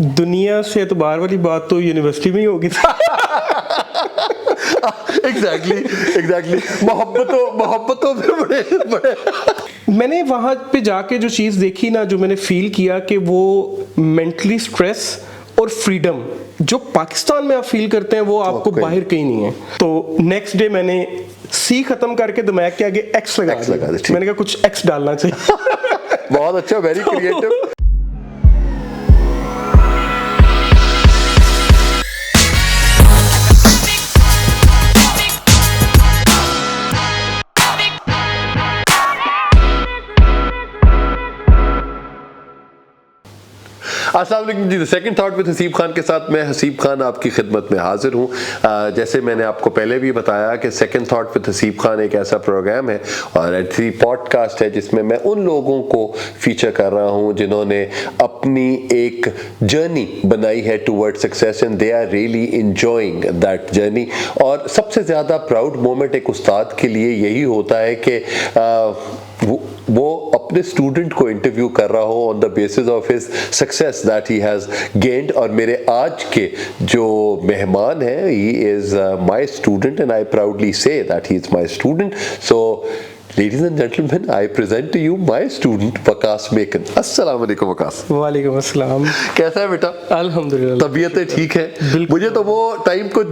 दुनिया से एतबार वाली बात तो यूनिवर्सिटी में ही होगी। एग्जैक्टली मोहब्बतों में बड़े मैंने वहाँ पे जाके जो चीज़ देखी ना, जो मैंने फील किया कि वो मेंटली स्ट्रेस और फ्रीडम जो पाकिस्तान में आप फील करते हैं वो आपको बाहर कहीं नहीं है। तो नेक्स्ट डे मैंने सी खत्म करके दिमाग के आगे एक्स लगा दिया। मैंने कहा कुछ एक्स डालना चाहिए। बहुत अच्छा, वेरी क्रिएटिव। अस्सलाम वालेकुम जी, second thought with Haseeb Khan के साथ मैं हसीब खान आपकी खिदमत में हाजिर हूँ। जैसे मैंने आपको पहले भी बताया कि second thought with Haseeb Khan एक ऐसा प्रोग्राम है और ऐसी पॉडकास्ट है जिसमें मैं उन लोगों को फीचर कर रहा हूँ जिन्होंने अपनी एक जर्नी बनाई है toward success and they are really enjoying that journey. और सबसे ज़्यादा प्राउड मोमेंट एक उस्ताद के लिए यही होता है कि वो अपने स्टूडेंट को इंटरव्यू कर रहा हो on the basis of his success that he has gained. और मेरे आज के जो मेहमान हैं, he is my student and I proudly say that he is my student. So Ladies and gentlemen, I present to you my student Waqas Mekan. अस्सलाम वालेकुम वकास। वालेकुम अस्सलाम। कैसा है बेटा? अल्हम्दुलिल्लाह। तबीयतें ठीक है? मुझे तो वो टाइम को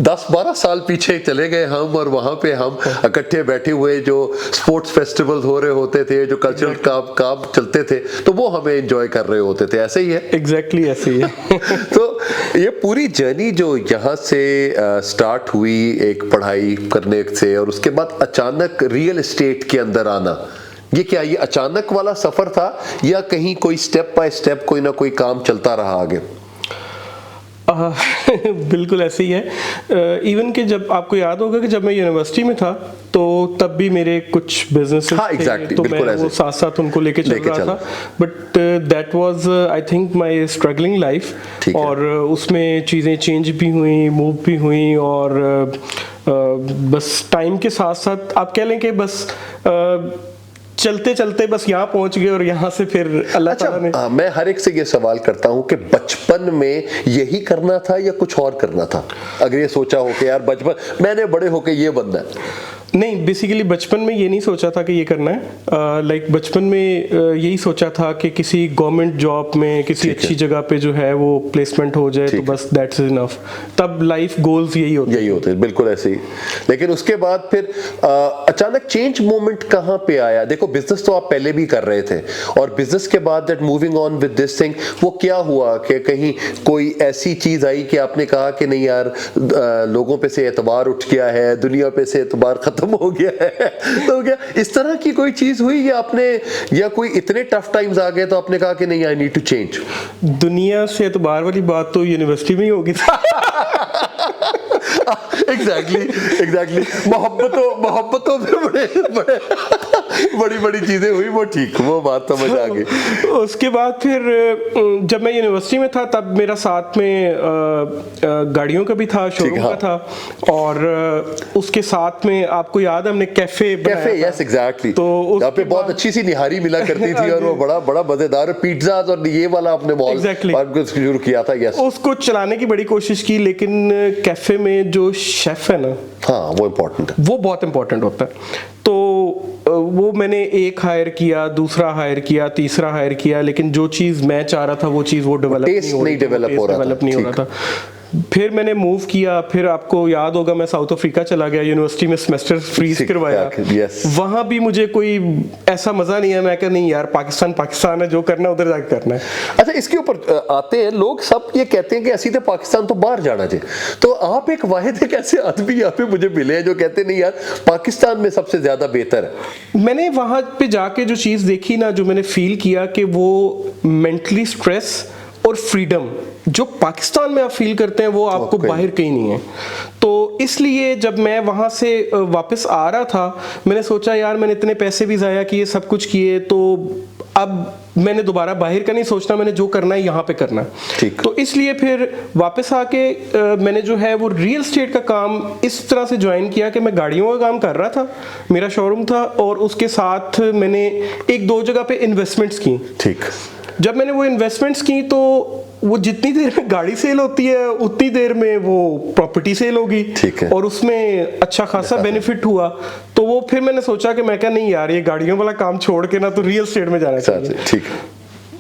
10-12 साल पीछे चले गए हम, और वहाँ पे हम इकट्ठे बैठे हुए जो स्पोर्ट्स फेस्टिवल हो रहे होते थे, जो कल्चरल काम चलते थे, तो वो हमें एंजॉय कर रहे होते थे। ऐसे ही है? एग्जैक्टली ऐसे ही है। तो ये पूरी जर्नी जो यहाँ से स्टार्ट हुई एक पढ़ाई करने से, और उसके बाद अचानक रियल एस्टेट के अंदर आना, ये क्या ये अचानक वाला सफर था या कहीं कोई स्टेप बाय स्टेप कोई ना कोई काम चलता रहा आगे? बिल्कुल ऐसे ही है। इवन कि जब आपको याद होगा कि जब मैं यूनिवर्सिटी में था तो तब भी मेरे कुछ बिजनेस थे, तो मैं वो साथ साथ उनको लेके चल रहा था। But that was I think my struggling life, और उसमें चीज़ें चेंज भी हुई, मूव भी हुई, और बस टाइम के साथ साथ आप कह लें कि बस चलते चलते बस यहाँ पहुंच गए, और यहाँ से फिर अल्लाह ताला ने। मैं हर एक से ये सवाल करता हूँ कि बचपन में यही करना था या कुछ और करना था? अगर ये सोचा हो कि यार बचपन मैंने बड़े होके ये बनना है। नहीं, बेसिकली बचपन में ये नहीं सोचा था कि ये करना है। लाइक बचपन में यही सोचा था कि किसी गवर्नमेंट जॉब में किसी अच्छी जगह पे जो है वो प्लेसमेंट हो जाए, तो बस दैट्स इनफ। तब लाइफ गोल्स यही होते हैं। बिल्कुल ऐसे ही। लेकिन उसके बाद फिर अचानक चेंज मोमेंट कहाँ पे आया? देखो, बिजनेस तो आप पहले भी कर रहे थे, और बिजनेस के बाद that moving on with this thing, वो क्या हुआ कि कहीं कोई ऐसी चीज आई कि आपने कहा कि नहीं यार, लोगों पे से एतबार उठ गया है, दुनिया पे से एतबार खत्म हो गया है? तो क्या इस तरह की कोई चीज हुई, या आपने, या कोई इतने टफ टाइम्स आ गए तो आपने कहा कि नहीं, आई नीड टू चेंज? दुनिया से एतबार वाली बात तो यूनिवर्सिटी में ही होगी। एग्जैक्टली मोहब्बतों में बड़ी चीजें हुई, वो ठीक, वो बात समझ आ गई। उसके बाद फिर जब मैं यूनिवर्सिटी में था तब मेरा साथ में गाड़ियों का भी था, शोरूम का था, और उसके साथ में आपको याद है हमने कैफे यस एग्जैक्टली। तो यहाँ पे बहुत अच्छी सी निहारी मिला करती थी, और वो बड़ा मजेदार पिज्जा और ये वाला आपने मॉल शुरू किया था। यस, उसको चलाने की बड़ी कोशिश की, लेकिन कैफे में जो शेफ है ना, हाँ, वो इम्पोर्टेंट है, वो बहुत इम्पोर्टेंट होता है। तो वो मैंने एक हायर किया, दूसरा हायर किया, तीसरा हायर किया, लेकिन जो चीज़ मैं चाह रहा था वो चीज़ वो डेवलप नहीं हो रहा था। फिर मैंने मूव किया, फिर आपको याद होगा मैं साउथ अफ्रीका चला गया, यूनिवर्सिटी में सेमेस्टर फ्रीज करवाया। वहाँ भी मुझे कोई ऐसा मजा नहीं है, मैं कहा नहीं यार, पाकिस्तान है, जो करना है उधर जाकर करना है। अच्छा, इसके ऊपर आते हैं, लोग सब ये कहते हैं कि ऐसी तो पाकिस्तान तो बाहर जाना चाहिए, तो आप एक वाहिद एक ऐसे आदमी यहाँ पे मुझे मिले हैं जो कहते नहीं यार, पाकिस्तान में सबसे ज्यादा बेहतर है। मैंने वहाँ पे जाके जो चीज़ देखी ना, जो मैंने फील किया कि वो मेंटली स्ट्रेस और फ्रीडम जो पाकिस्तान में आप फील करते हैं वो आपको बाहर कहीं नहीं है। तो इसलिए जब मैं वहाँ से वापस आ रहा था, मैंने सोचा यार मैंने इतने पैसे भी ज़ाया किए, सब कुछ किए, तो अब मैंने दोबारा बाहर का नहीं सोचना, मैंने जो करना है यहाँ पे करना। तो इसलिए फिर वापस आके मैंने जो है वो रियल एस्टेट का काम इस तरह से ज्वाइन किया कि मैं गाड़ियों का काम कर रहा था, मेरा शोरूम था, और उसके साथ मैंने 1-2 जगह पे इन्वेस्टमेंट्स की। ठीक। जब मैंने वो इन्वेस्टमेंट्स की तो वो जितनी देर में गाड़ी सेल होती है उतनी देर में वो प्रॉपर्टी सेल होगी, ठीक है, और उसमें अच्छा खासा बेनिफिट हुआ। तो वो फिर मैंने सोचा कि मैं क्या, नहीं यार ये गाड़ियों वाला काम छोड़ के ना तो रियल एस्टेट में जाना चाहिए। ठीक है,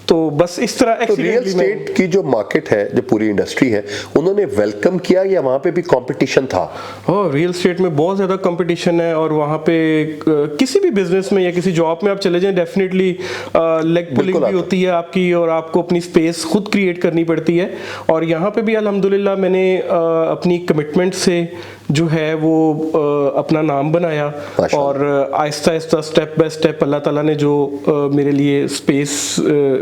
तो बस इस तरह तो रियल एस्टेट की जो मार्केट है, जो पूरी इंडस्ट्री है, उन्होंने वेलकम किया या वहां पे भी कंपटीशन था? रियल एस्टेट में बहुत ज़्यादा कंपटीशन है, और वहाँ पे किसी भी बिजनेस में या किसी जॉब में आप चले जाएं, डेफिनेटली लेग पुलिंग भी होती है आपकी, और आपको अपनी स्पेस खुद क्रिएट करनी पड़ती है। और यहाँ पे भी अल्हम्दुलिल्लाह मैंने अपनी कमिटमेंट से जो है वो अपना नाम बनाया, और Aahista Aahista step by step अल्लाह ताला ने जो मेरे लिए स्पेस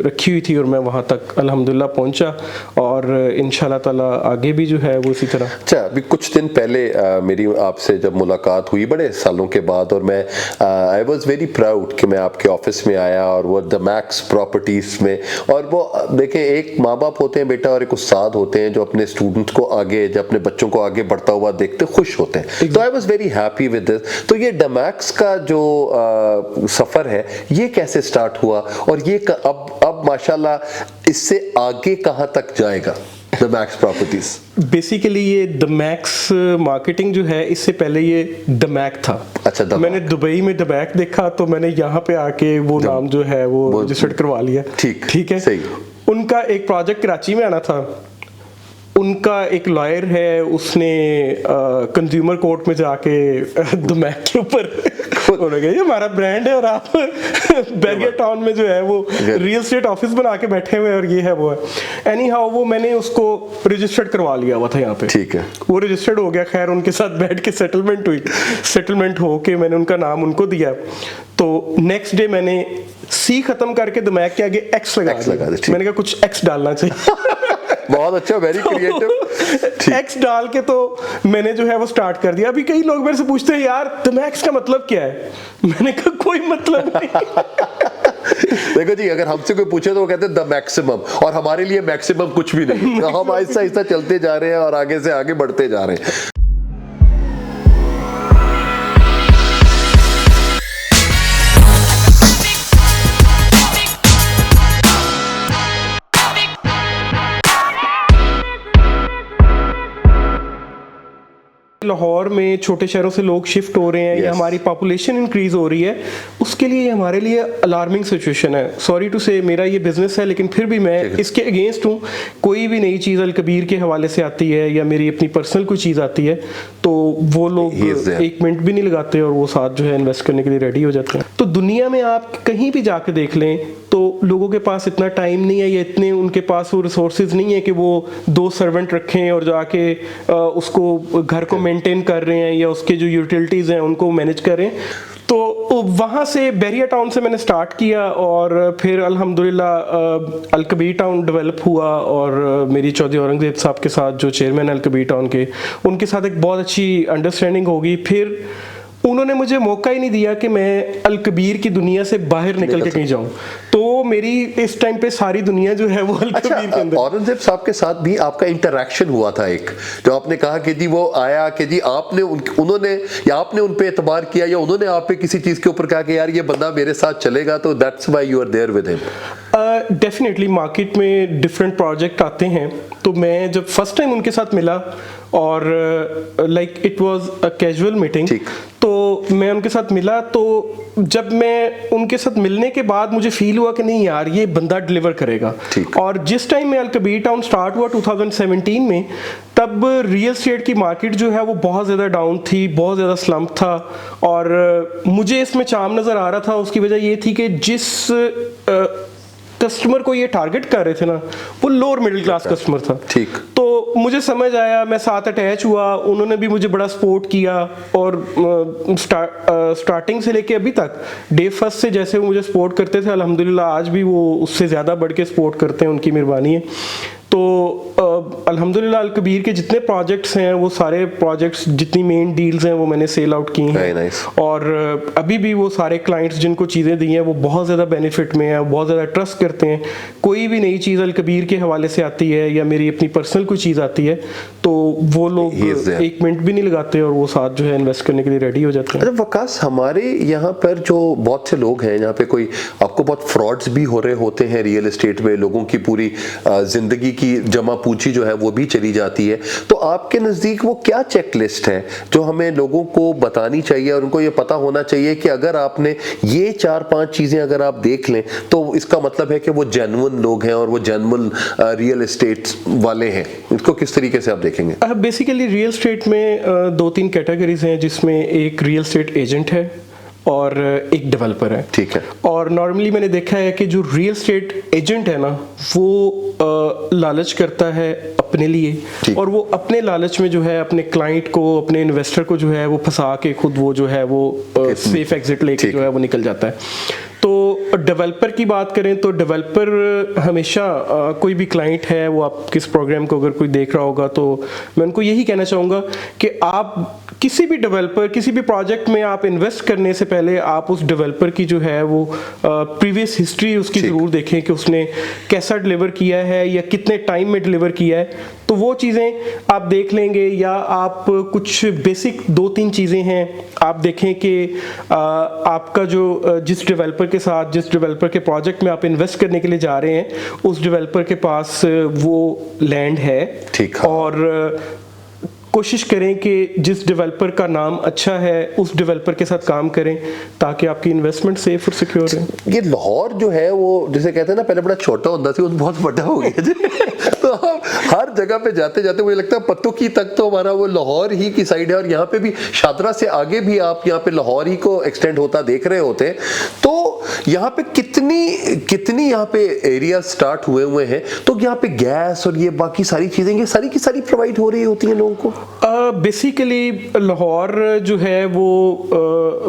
रखी हुई थी, और मैं वहाँ तक अल्हम्दुलिल्लाह पहुँचा, और इंशाल्लाह ताला आगे भी जो है वो इसी तरह। अच्छा, अभी कुछ दिन पहले मेरी आपसे जब मुलाकात हुई बड़े सालों के बाद, और मैं आई वाज वेरी प्राउड कि मैं आपके ऑफिस में आया, और वो द मैक्स प्रॉपर्टीज में, और वो देखें, एक माँ बाप होते हैं बेटा और एक उस्ताद होते हैं जो अपने स्टूडेंट को आगे, जब अपने बच्चों को आगे बढ़ता हुआ देखते खुश होते हैं। तो I was very happy with this. तो ये डमैक्स का जो सफर है, ये कैसे स्टार्ट हुआ, और ये अब माशाल्लाह इससे आगे कहां तक जाएगा द मैक्स प्रॉपर्टीज? बेसिकली ये द मैक्स मार्केटिंग जो है, इससे पहले ये द मैक था। अच्छा, मैंने दुबई में द मैक देखा, तो मैंने यहाँ पे आके वो नाम जो है वो रजिस्टर्ड करवा लिया। ठीक है, सही। उनका एक प्रोजेक्ट कराची में आना था, उनका एक लॉयर है, उसने कंज्यूमर कोर्ट में जाके द मैक के ऊपर उन्होंने कहा ये हमारा ब्रांड है, और आप बैरियर टाउन में जो है वो रियल एस्टेट ऑफिस बना के बैठे हुए हैं, और ये है वो है। एनी हाउ वो मैंने उसको रजिस्टर्ड करवा लिया हुआ था यहाँ पे। ठीक है, वो रजिस्टर्ड हो गया। खैर उनके साथ बैठ के सेटलमेंट हुई, सेटलमेंट हो के मैंने उनका नाम उनको दिया। तो नेक्स्ट डे मैंने सी खत्म करके द मैक के आगे एक्स लगा दिया। मैंने कहा कुछ एक्स डालना चाहिए। बहुत अच्छा, वेरी क्रिएटिव। एक्स डाल के तो मैंने जो है वो स्टार्ट कर दिया। अभी कई लोग मेरे से पूछते हैं यार द मैक्स का मतलब क्या है, मैंने कहा कोई मतलब नहीं। देखो जी, अगर हमसे कोई पूछे तो वो कहते हैं द मैक्सिमम, और हमारे लिए मैक्सिमम कुछ भी नहीं। तो हम आहिस्ता आहिस्ता चलते जा रहे हैं और आगे से आगे बढ़ते जा रहे हैं। लाहौर में छोटे शहरों से लोग शिफ्ट हो रहे हैं, या हमारी पॉपुलेशन इंक्रीज हो रही है, उसके लिए हमारे लिए अलार्मिंग सिचुएशन है। सॉरी टू से, मेरा ये बिजनेस है, लेकिन फिर भी मैं इसके अगेंस्ट हूँ। कोई भी नई चीज़ अल कबीर के हवाले से आती है, या मेरी अपनी पर्सनल कोई चीज़ आती है, तो वो लोग एक मिनट भी नहीं लगाते, और वो साथ जो है इन्वेस्ट करने के लिए रेडी हो जाते हैं। तो दुनिया में आप कहीं भी जाके देख लें, तो लोगों के पास इतना टाइम नहीं है, या इतने उनके पास वो रिसोर्सेज नहीं है कि वो 2 सर्वेंट रखें और जाके उसको घर को मेंटेन कर रहे हैं, या उसके जो यूटिलिटीज हैं उनको मैनेज करें। तो वहाँ से बैरियर टाउन से मैंने स्टार्ट किया, और फिर अल्हम्दुलिल्लाह अल कबीर टाउन डेवलप हुआ, और मेरी चौधरी औरंगजेब साहब के साथ जो चेयरमैन अल कबीर टाउन के, उनके साथ एक बहुत अच्छी अंडरस्टैंडिंग होगी। फिर उन्होंने मुझे मौका ही नहीं दिया कि मैं अल कबीर की दुनिया से बाहर निकल के कहीं जाऊं। तो मेरी इस टाइम पे सारी दुनिया जो है वो अल कबीर के अंदर। औरंगजेब साहब के साथ भी आपका इंटरेक्शन हुआ था एक, जो आपने कहा कि जी वो आया कि जी आपने उन्होंने या आपने उन पे एतबार किया, या उन्होंने आप पे किसी चीज के ऊपर कहा कि यार ये बंदा मेरे साथ चलेगा, तो that's why you are there with him? Definitely market में डिफरेंट प्रोजेक्ट आते हैं, तो मैं जब फर्स्ट टाइम उनके साथ मिला, और like it was a casual meeting, तो मैं उनके साथ मिला। तो जब मैं उनके साथ मिलने के बाद मुझे फील हुआ कि नहीं यार ये बंदा डिलीवर करेगा। और जिस टाइम में अल कबीर टाउन स्टार्ट हुआ 2017 में, तब रियल एस्टेट की मार्केट जो है वो बहुत ज़्यादा डाउन थी, बहुत ज़्यादा स्लम्प था, और मुझे इसमें चाम नज़र आ रहा था। उसकी वजह ये थी कि जिस कस्टमर को ये टारगेट कर रहे थे ना, वो लोअर मिडिल क्लास कस्टमर था। ठीक। तो मुझे समझ आया, मैं साथ अटैच हुआ, उन्होंने भी मुझे बड़ा सपोर्ट किया, और स्टार्टिंग से लेके अभी तक डे फर्स्ट से जैसे वो मुझे सपोर्ट करते थे, अल्हम्दुलिल्लाह आज भी वो उससे ज़्यादा बढ़ के सपोर्ट करते हैं, उनकी मेहरबानी है। तो अल्हम्दुलिल्लाह अल कबीर के जितने प्रोजेक्ट्स हैं वो सारे प्रोजेक्ट्स, जितनी मेन डील्स हैं वो मैंने सेल आउट की हैं। nice. और अभी भी वो सारे क्लाइंट्स जिनको चीज़ें दी हैं वो बहुत ज़्यादा बेनिफिट में है, बहुत ज़्यादा ट्रस्ट करते हैं। कोई भी नई चीज़ अल कबीर के हवाले से आती है या मेरी अपनी पर्सनल कोई चीज़ आती है तो वो लोग एक मिनट भी नहीं लगाते और वो साथ जो है इन्वेस्ट करने के लिए रेडी हो जाते हैं। अच्छा वकास, हमारे यहाँ पर जो बहुत से लोग हैं, यहाँ पे कोई आपको बहुत फ्रॉड्स भी हो रहे होते हैं रियल एस्टेट में, लोगों की पूरी जिंदगी की जमा पूंजी जो है वो भी चली जाती है, तो आपके नज़दीक वो क्या चेकलिस्ट है जो हमें लोगों को बतानी चाहिए और उनको ये पता होना चाहिए कि अगर आपने ये 4-5 चीज़ें अगर आप देख लें तो इसका मतलब है कि वो जेन्युइन लोग हैं और वो जेन्युइन रियल एस्टेट वाले हैं? इसको किस तरीके से आप देखेंगे? बेसिकली रियल एस्टेट में 2-3 कैटेगरीज हैं, जिसमें एक रियल एस्टेट एजेंट है और एक डेवलपर है। ठीक है। और नॉर्मली मैंने देखा है कि जो रियल एस्टेट एजेंट है ना वो लालच करता है अपने लिए, और वो अपने लालच में जो है अपने क्लाइंट को, अपने इन्वेस्टर को जो है वो फंसा के खुद वो जो है वो सेफ एग्जिट लेके जो है वो निकल जाता है। तो डेवलपर की बात करें तो डेवलपर हमेशा कोई भी क्लाइंट है वो आप किस प्रोग्राम को अगर कोई देख रहा होगा तो मैं उनको यही कहना चाहूँगा कि आप किसी भी डेवलपर, किसी भी प्रोजेक्ट में आप इन्वेस्ट करने से पहले आप उस डेवलपर की जो है वो प्रीवियस हिस्ट्री उसकी ज़रूर देखें कि उसने कैसा डिलीवर किया है या कितने टाइम में डिलीवर किया है। तो वो चीज़ें आप देख लेंगे, या आप कुछ बेसिक 2-3 चीज़ें हैं आप देखें कि आपका जो जिस डेवलपर के साथ, जिस डेवलपर के प्रोजेक्ट में आप इन्वेस्ट करने के लिए जा रहे हैं उस डेवलपर के पास वो लैंड है। ठीक है। और कोशिश करें कि जिस डेवलपर का नाम अच्छा है उस डेवलपर के साथ काम करें ताकि आपकी इन्वेस्टमेंट सेफ और सिक्योर है। ये लाहौर जो है वो जिसे कहते हैं ना, पहले बड़ा छोटा होता था, वो बहुत बड़ा हो गया जी। तो हम हर जगह पे जाते जाते मुझे लगता है पत्तुकी तक तो हमारा वो लाहौर ही की साइड है, और यहाँ पे भी शादरा से आगे भी आप यहाँ पे लाहौर ही को एक्सटेंड होता देख रहे होते हैं। तो यहाँ पे कितनी यहाँ पे एरिया स्टार्ट हुए हैं, तो यहाँ पे गैस और ये बाकी सारी चीजें ये सारी की सारी प्रोवाइड हो रही होती हैं लोगों को? बेसिकली लाहौर जो है वो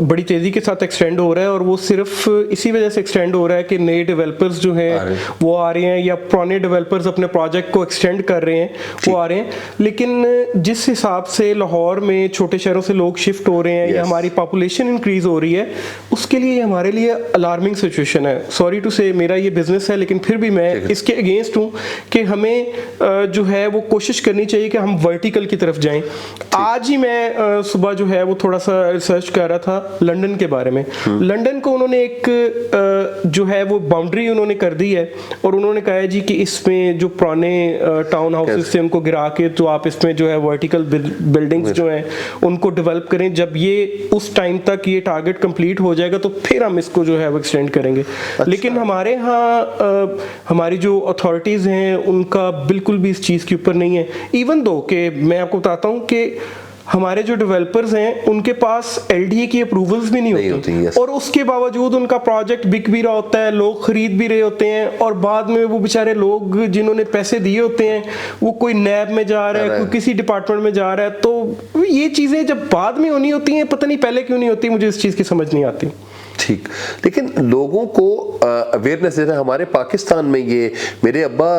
बड़ी तेज़ी के साथ एक्सटेंड हो रहा है, और वो सिर्फ इसी वजह से एक्सटेंड हो रहा है कि नए डेवलपर्स जो हैं वो आ रहे हैं, या पुराने डेवलपर्स अपने प्रोजेक्ट को एक्सटेंड कर रहे हैं वो आ रहे हैं। लेकिन जिस हिसाब से लाहौर में छोटे शहरों से लोग शिफ्ट हो रहे हैं या हमारी पॉपुलेशन इंक्रीज हो रही है, उसके लिए हमारे लिए अलार्मिंग सिचुएशन है। सॉरी टू से मेरा ये बिजनेस है, लेकिन फिर भी मैं इसके अगेंस्ट हूँ कि हमें जो है वो कोशिश करनी चाहिए कि हम वर्टिकल की तरफ जाएं। आज ही मैं सुबह जो है वो थोड़ा सा रिसर्च कर रहा था लंदन के बारे में। लंदन को उन्होंने एक जो है वो बाउंड्री उन्होंने कर दी है, और उन्होंने कहा है जी कि इसमें जो पुराने टाउन हाउसेस थे उनको गिरा के तो आप इसमें जो है वर्टिकल बिल्डिंग्स जो हैं उनको डेवलप करें। जब ये उस टाइम तक ये टारगेट कंप्लीट हो जाएगा तो फिर हम इसको जो है वो एक्सटेंड करेंगे। अच्छा। लेकिन हमारे यहाँ हमारी जो अथॉरिटीज़ हैं उनका बिल्कुल भी इस चीज़ के ऊपर नहीं है। इवन दो कि मैं आपको बताता हूँ कि हमारे जो डेवलपर्स हैं उनके पास एलडीए की अप्रूवल्स भी नहीं होती, और उसके बावजूद उनका प्रोजेक्ट बिक भी रहा होता है, लोग खरीद भी रहे होते हैं, और बाद में वो बेचारे लोग जिन्होंने पैसे दिए होते हैं वो कोई नैब में जा रहा है, कोई किसी डिपार्टमेंट में जा रहा है। तो ये चीज़ें जब बाद में होनी होती हैं, पता नहीं पहले क्यों नहीं होती, मुझे इस चीज़ की समझ नहीं आती। ठीक, लेकिन लोगों को अवेयरनेस देना, हमारे पाकिस्तान में ये मेरे अब्बा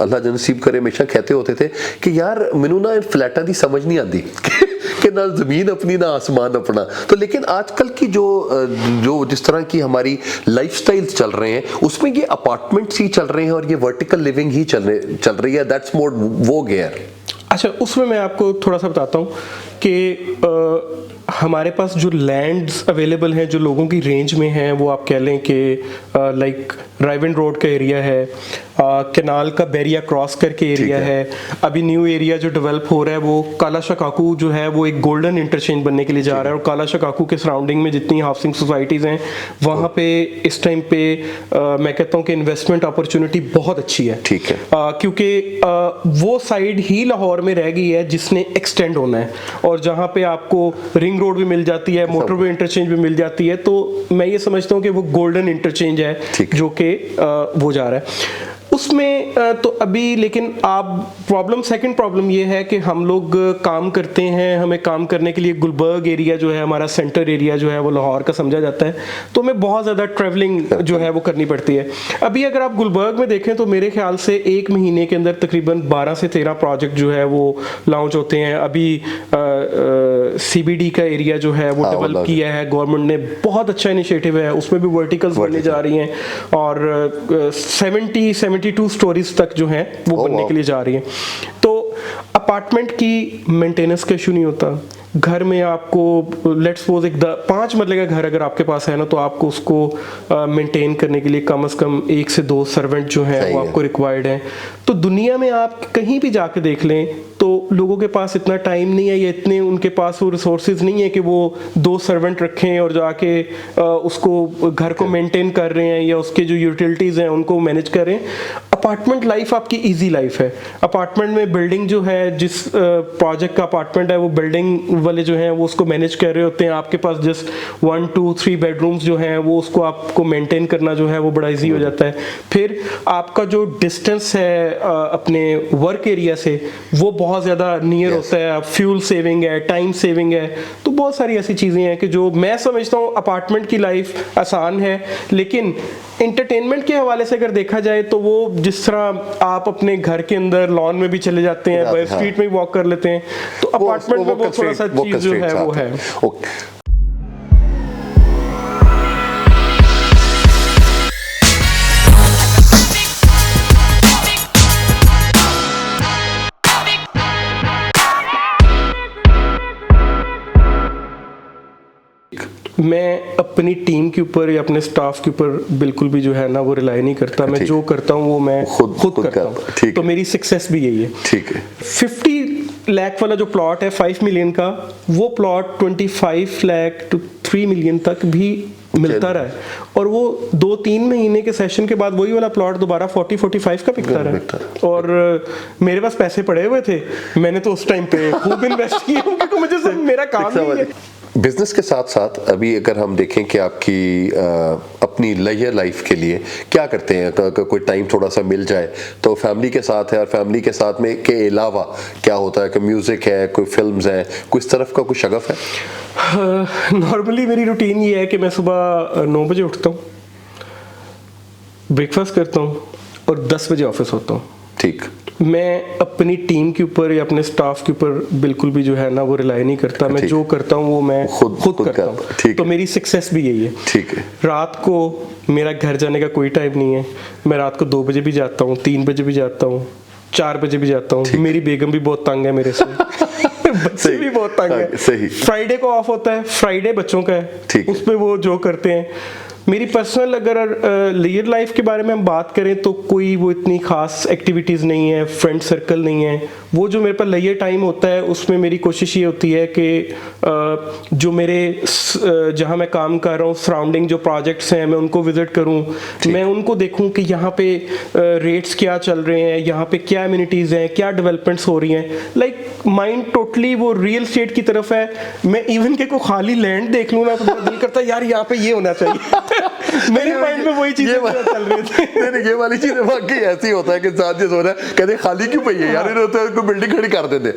अल्लाह नसीब करे हमेशा कहते होते थे कि यार मैनू ना फ्लैटा दी समझ नहीं आती कि ना जमीन अपनी ना आसमान अपना। तो लेकिन आजकल की जो जिस तरह की हमारी लाइफस्टाइल्स चल रहे हैं उसमें ये अपार्टमेंट्स ही चल रहे हैं और ये वर्टिकल लिविंग ही चल रही है, दैट्स मोर वो गेयर। अच्छा, उसमें मैं आपको थोड़ा सा बताता हूँ कि हमारे पास जो लैंड्स अवेलेबल हैं जो लोगों की रेंज में हैं, वो आप कह लें कि लाइक राइवन रोड का एरिया है, कैनाल का बैरिया क्रॉस करके एरिया है। अभी न्यू एरिया जो डेवलप हो रहा है वो काला शकाकू जो है वो एक गोल्डन इंटरचेंज बनने के लिए जा रहा है, और काला शकाकू के सराउंडिंग में जितनी हाउसिंग सोसाइटीज़ हैं वहाँ पे इस टाइम पे मैं कहता हूँ कि इन्वेस्टमेंट अपॉर्चुनिटी बहुत अच्छी है। ठीक है। क्योंकि वो साइड ही लाहौर में रह गई है जिसने एक्सटेंड होना है, और जहाँ पे आपको रिंग रोड भी मिल जाती है, मोटरवे इंटरचेंज भी मिल जाती है। तो मैं ये समझता हूँ कि वो गोल्डन इंटरचेंज है जो कि वो जा रहा है। उसमें तो अभी लेकिन आप सेकंड प्रॉब्लम ये है कि हम लोग काम करते हैं, हमें काम करने के लिए गुलबर्ग एरिया जो है हमारा सेंटर एरिया जो है वो लाहौर का समझा जाता है, तो हमें बहुत ज़्यादा ट्रैवलिंग जो है वो करनी पड़ती है। अभी अगर आप गुलबर्ग में देखें तो मेरे ख्याल से एक महीने के अंदर तकरीबन 12 से 13 प्रोजेक्ट जो है वो लॉन्च होते हैं। अभी CBD का एरिया जो है वो डेवलप किया है गवर्नमेंट ने, बहुत अच्छा इनिशिएटिव है, उसमें भी वर्टिकल्स बनने जा रही हैं और 72 स्टोरीज तक जो है वो बनने के लिए जा रही हैं। तो अपार्टमेंट की मेंटेनेंस का इशू नहीं होता। घर में आपको लेट्स सपोज 5 मरले का घर अगर आपके पास है ना, तो आपको उसको मेंटेन करने के लिए कम से कम 1 से 2 सर्वेंट जो है वो आपको रिक्वायर्ड है। तो दुनिया में आप कहीं भी जाके देख लें तो लोगों के पास इतना टाइम नहीं है या इतने उनके पास वो रिसोर्सेज नहीं है कि वो 2 सर्वेंट रखें और जाके उसको घर को मेंटेन कर रहे हैं या उसके जो यूटिलिटीज़ हैं उनको मैनेज कर रहे हैं। अपार्टमेंट लाइफ आपकी इजी लाइफ है। अपार्टमेंट में बिल्डिंग जो है, जिस प्रोजेक्ट का अपार्टमेंट है वो बिल्डिंग वाले जो हैं वो उसको मैनेज कर रहे होते हैं। आपके पास जस्ट 1, 2, 3 बेडरूम्स जो हैं वो उसको आपको मेंटेन करना जो है वो बड़ा इजी हो जाता है। फिर आपका जो डिस्टेंस है अपने वर्क एरिया से वो बहुत ज़्यादा नियर होता है। फ्यूल सेविंग है, टाइम सेविंग है, तो बहुत सारी ऐसी चीज़ें हैं कि जो मैं समझता हूँ अपार्टमेंट की लाइफ आसान है। लेकिन एंटरटेनमेंट के हवाले से अगर देखा जाए तो वो जिस तरह आप अपने घर के अंदर लॉन में भी चले जाते हैं, बाहर स्ट्रीट में भी वॉक कर लेते हैं, तो अपार्टमेंट में वो थोड़ा सा चीज़ जो है वो है। मैं अपनी टीम के ऊपर या अपने स्टाफ के ऊपर बिल्कुल भी जो है ना वो रिलाई नहीं करता। मैं जो करता हूँ वो मैं खुद करता हूँ, तो मेरी सक्सेस भी यही है। ठीक है। 50 लाख वाला जो प्लॉट है 5 मिलियन का, वो प्लॉट 25 लाख to 3 मिलियन तक भी मिलता रहा है और वो 2-3 महीने के सेशन के बाद वही वाला प्लॉट दोबारा 40-45 का बिकता रहा है। और मेरे पास पैसे पड़े हुए थे, मैंने तो उस टाइम पे खूब इन्वेस्ट किया क्योंकि मुझे सब मेरा काम ही है। बिजनेस के साथ साथ अभी अगर हम देखें कि आपकी अपनी लेजर लाइफ के लिए क्या करते हैं, अगर कोई टाइम थोड़ा सा मिल जाए तो फैमिली के साथ है, और फैमिली के साथ में के अलावा क्या होता है कि म्यूजिक है, कोई फिल्म्स हैं, कोई इस तरफ का कुछ शगफ है? नॉर्मली मेरी रूटीन ये है कि मैं सुबह 9 बजे उठता हूँ, ब्रेकफास्ट करता हूँ और 10 बजे ऑफिस होता हूँ। ठीक। मैं अपनी टीम के ऊपर या अपने स्टाफ के ऊपर बिल्कुल भी जो है ना वो रिलाई नहीं करता। मैं जो करता हूँ वो मैं खुद करता हूँ, तो मेरी सक्सेस भी यही है। ठीक है। रात को मेरा घर जाने का कोई टाइम नहीं है। मैं रात को 2 बजे भी जाता हूँ, 3 बजे भी जाता हूँ, 4 बजे भी जाता हूँ। मेरी बेगम भी बहुत तंग है मेरे से बच्चे भी बहुत तंग है। सही। फ्राइडे को ऑफ होता है, फ्राइडे बच्चों का है, उसमें वो जो करते हैं। मेरी पर्सनल अगर लेयर लाइफ के बारे में हम बात करें तो कोई वो इतनी खास एक्टिविटीज़ नहीं है, फ्रेंड सर्कल नहीं है। वो जो मेरे पास लेयर टाइम होता है उसमें मेरी कोशिश ये होती है कि जो मेरे जहाँ मैं काम कर रहा हूँ सराउंडिंग जो प्रोजेक्ट्स हैं मैं उनको विजिट करूँ, मैं उनको देखूँ कि यहाँ पे रेट्स क्या चल रहे हैं, यहाँ पे क्या एमिनिटीज़ हैं, क्या डेवलपमेंट्स हो रही हैं। लाइक माइंड टोटली वो रियल स्टेट की तरफ है। मैं इवन के को खाली लैंड देख लूँ ना तो मेरा दिल करता है यार यहाँ पे ये होना चाहिए मेरे माइंड में वही चीजें चल रही थी। नहीं, ये वाली चीज वाकई ऐसी होता है कि साथ ये सोच रहा है, कहते खाली क्यों पई है यार, कोई बिल्डिंग खड़ी कर देते।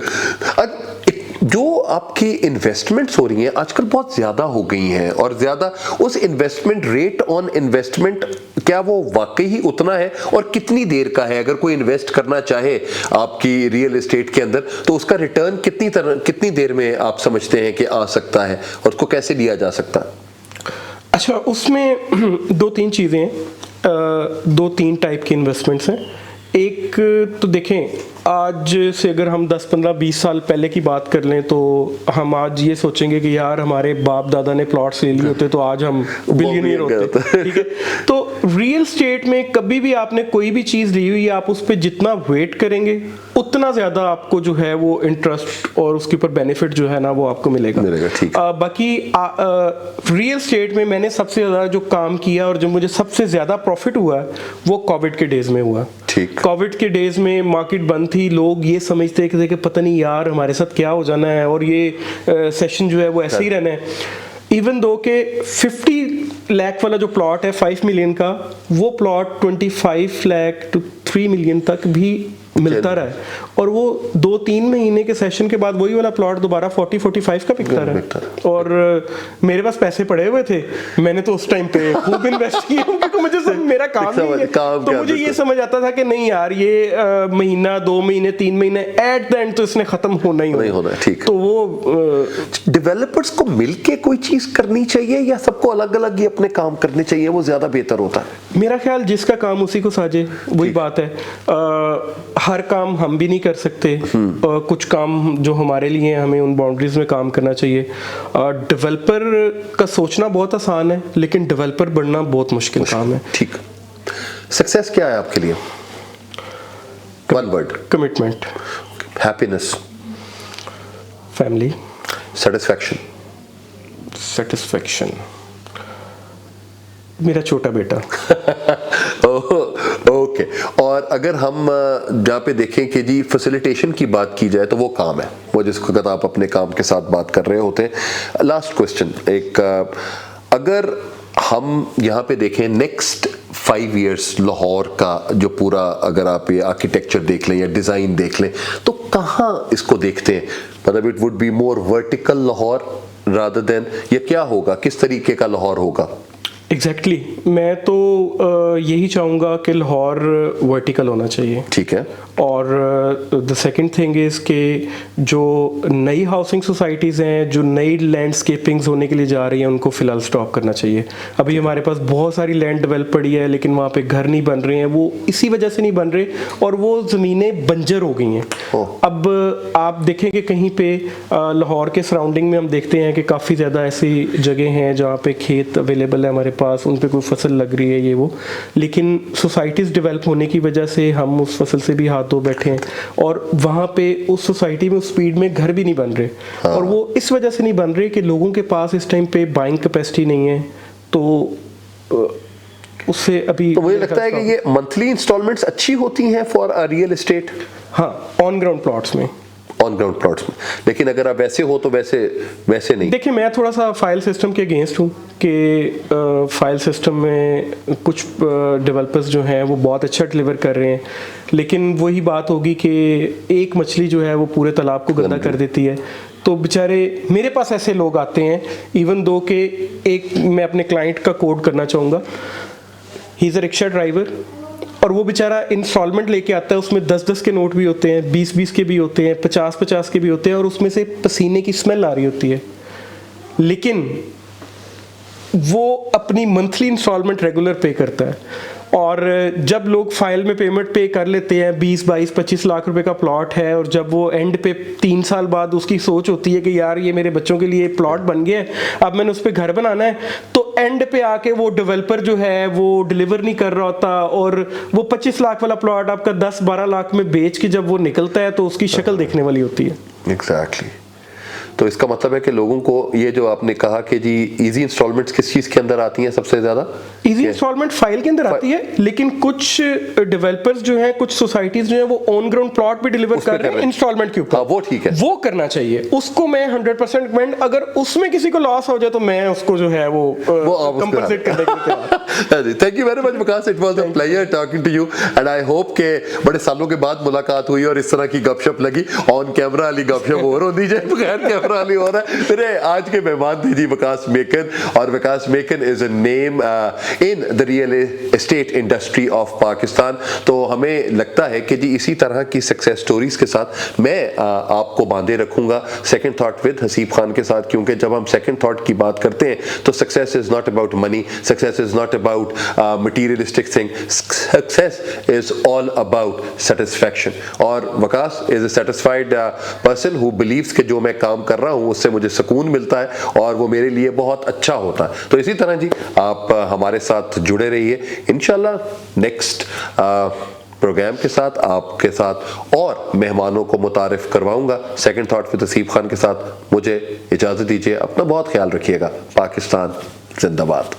जो आपकी इन्वेस्टमेंट्स हो रही हैं आजकल बहुत ज्यादा हो गई हैं, और ज्यादा उस इन्वेस्टमेंट रेट ऑन इन्वेस्टमेंट क्या वो वाकई ही उतना है, और कितनी देर का है? अगर कोई इन्वेस्ट करना चाहे आपकी रियल एस्टेट के अंदर तो उसका रिटर्न कितनी देर में आप समझते हैं कि आ सकता है, और उसको कैसे लिया जा सकता है? अच्छा, उसमें 2-3 चीज़ें हैं, 2-3 टाइप की इन्वेस्टमेंट्स हैं। एक तो देखें, आज से अगर हम 10, 15, 20 साल पहले की बात कर लें तो हम आज ये सोचेंगे कि यार हमारे बाप दादा ने प्लॉट्स ले लिए होते तो आज हम बिलियनियर होते। ठीक है, तो रियल स्टेट में कभी भी आपने कोई भी चीज़ ली हुई है, आप उस पर जितना वेट करेंगे उतना ज़्यादा आपको जो है वो इंटरेस्ट और उसके ऊपर बेनिफिट जो है ना वो आपको मिलेगा। बाकी रियल स्टेट में मैंने सबसे ज़्यादा जो काम किया और जो मुझे सबसे ज़्यादा प्रॉफिट हुआ वो कोविड के डेज में हुआ। कोविड के डेज में मार्केट बंद थी, लोग ये समझते थे कि पता नहीं यार हमारे साथ क्या हो जाना है और ये सेशन जो है वो ऐसे ही रहना है। इवन दो के 50 लाख वाला जो प्लॉट है 5 मिलियन का, वो प्लॉट 25 लाख टू 3 मिलियन तक भी मिलता रहा है, और वो 2-3 महीने के सेशन के बाद वही वाला प्लॉट दोबारा 40-45 का बिकता रहा है। और मेरे पास पैसे पड़े हुए थे, मैंने तो उस टाइम पे खूब इन्वेस्ट किया क्योंकि मुझे सब मेरा काम नहीं है, तो मुझे ये समझ आता था कि नहीं यार ये महीना 2 महीने 3 महीने एट द एंड तो इसने खत्म होना ही होना। ठीक, तो वो डेवलपर्स को मिलके कोई चीज करनी चाहिए या सबको अलग अलग ही अपने काम करने चाहिए, वो ज्यादा बेहतर होता है? मेरा ख्याल जिसका काम उसी को साजे, वही बात है। हर काम हम भी नहीं कर सकते, कुछ काम जो हमारे लिए हमें उन बाउंड्रीज में काम करना चाहिए। डेवलपर का सोचना बहुत आसान है, लेकिन डेवलपर बनना बहुत मुश्किल काम है। ठीक, सक्सेस क्या है आपके लिए? One word. Commitment, happiness, family, satisfaction. Satisfaction मेरा छोटा बेटा। ओके, और अगर हम जहाँ पे देखें कि जी फैसिलिटेशन की बात की जाए तो वो काम है, वो जिसको कहता आप अपने काम के साथ बात कर रहे होते हैं। लास्ट क्वेश्चन, एक अगर हम यहाँ पे देखें नेक्स्ट 5 years लाहौर का जो पूरा, अगर आप ये आर्किटेक्चर देख लें या डिज़ाइन देख लें, तो कहाँ इसको देखते हैं? मतलब it would be more vertical Lahore rather than, या क्या होगा, किस तरीके का लाहौर होगा? एग्जैक्टली मैं तो यही चाहूँगा कि लाहौर वर्टिकल होना चाहिए। ठीक है। और द सेकंड थिंग इज़ कि जो नई हाउसिंग सोसाइटीज़ हैं, जो नई लैंडस्केपिंग्स होने के लिए जा रही हैं, उनको फ़िलहाल स्टॉप करना चाहिए। अभी हमारे पास बहुत सारी लैंड डेवलप पड़ी है, लेकिन वहाँ पे घर नहीं बन रहे हैं, वो इसी वजह से नहीं बन रहे, और वो ज़मीनें बंजर हो गई हैं। अब आप देखेंगे कहीं पे लाहौर के सराउंडिंग में हम देखते हैं कि काफ़ी ज़्यादा ऐसी जगह हैं जहाँ पे खेत अवेलेबल है हमारे पास, उन पे कोई फसल लग रही है ये वो, लेकिन सोसाइटीज़ डेवलप होने की वजह से हम उस फसल से भी हाथ धो बैठे हैं, और वहाँ पे उस सोसाइटी में उस स्पीड में घर भी नहीं बन रहे। हाँ। और वो इस वजह से नहीं बन रहे कि लोगों के पास इस टाइम पे बाइंग कैपेसिटी नहीं है, तो उससे अभी तो मुझे लगता है कि ये मंथली इंस्टॉलमेंट्स अच्छी होती हैं फॉर रियल एस्टेट। हाँ, ऑन ग्राउंड प्लॉट्स में, ऑन ग्राउंड प्लॉट्स में, लेकिन अगर आप वैसे हो तो वैसे नहीं। देखिए मैं थोड़ा सा फाइल सिस्टम के अगेंस्ट हूँ कि फाइल सिस्टम में कुछ डेवलपर्स जो हैं वो बहुत अच्छा डिलीवर कर रहे हैं, लेकिन वही बात होगी कि एक मछली जो है वो पूरे तालाब को गंदा कर देती है। तो बेचारे मेरे पास ऐसे लोग आते हैं, इवन दो के एक मैं अपने क्लाइंट का कोड करना चाहूँगा, he is a rickshaw driver, और वो बेचारा इंस्टॉलमेंट लेके आता है, उसमें 10-10 के नोट भी होते हैं, 20-20 के भी होते हैं, 50-50 के भी होते हैं, और उसमें से पसीने की स्मेल आ रही होती है, लेकिन वो अपनी मंथली इंस्टॉलमेंट रेगुलर पे करता है। और जब लोग फाइल में पेमेंट पे कर लेते हैं, 20-22-25 लाख रुपए का प्लॉट है, और जब वो एंड पे 3 साल बाद उसकी सोच होती है कि यार ये मेरे बच्चों के लिए प्लॉट बन गया है, अब मैंने उस पर घर बनाना है, तो एंड पे आके वो डेवलपर जो है वो डिलीवर नहीं कर रहा होता, और वो 25 लाख वाला प्लॉट आपका 10-12 लाख में बेच के जब वो निकलता है तो उसकी शक्ल देखने वाली होती है। एग्जैक्टली। तो इसका मतलब है कि लोगों को ये जो आपने कहा कि जी इजी इंस्टॉलमेंट्स किस चीज के अंदर आती हैं सबसे ज्यादा? इजी इंस्टॉलमेंट फाइल के अंदर आती है, लेकिन कुछ डेवलपर्स जो हैं, कुछ सोसाइटीज जो हैं, वो ऑन ग्राउंड प्लॉट भी डिलीवर कर रहे हैं इंस्टॉलमेंट के ऊपर। हाँ, वो ठीक है, वो करना चाहिए, उसको मैं 100% रिकमेंड। अगर उसमें किसी को लॉस हो जाए तो मैं उसको जो है वो कंपनसेट करने के लिए तैयार। Thank you very much Vikas, it was a pleasure talking to you, and I hope के बड़े सालों के बाद मुलाकात हुई और इस तरह की गपशप लगी। ऑन कैमरा वाली गपशप और होनी चाहिए, बगैर कैमरा वाली हो रहा है। मेरे आज के मेहमान थे जी विकास मेकन, और Vikas Mekan is a name in the real estate industry of Pakistan. तो हमें लगता है कि जी इसी तरह की सक्सेस स्टोरीज के साथ मैं आपको बांधे रखूंगा second thought with Haseeb Khan के साथ, क्योंकि जब हम सेकंड थॉट की बात करते हैं तो success is not about money, success is not about materialistic thing, success is all about satisfaction. और Vikas is a satisfied person who believes कि जो मैं काम कर रहा हूं उससे मुझे सुकून मिलता है और वो मेरे लिए बहुत अच्छा होता है। तो इसी तरह जी आप हमारे साथ जुड़े रहिए, इंशाल्लाह नेक्स्ट प्रोग्राम के साथ आपके साथ और मेहमानों को मुतारिफ करवाऊंगा second thought with Haseeb Khan के साथ। मुझे इजाजत दीजिए, अपना बहुत ख्याल रखिएगा। पाकिस्तान जिंदाबाद।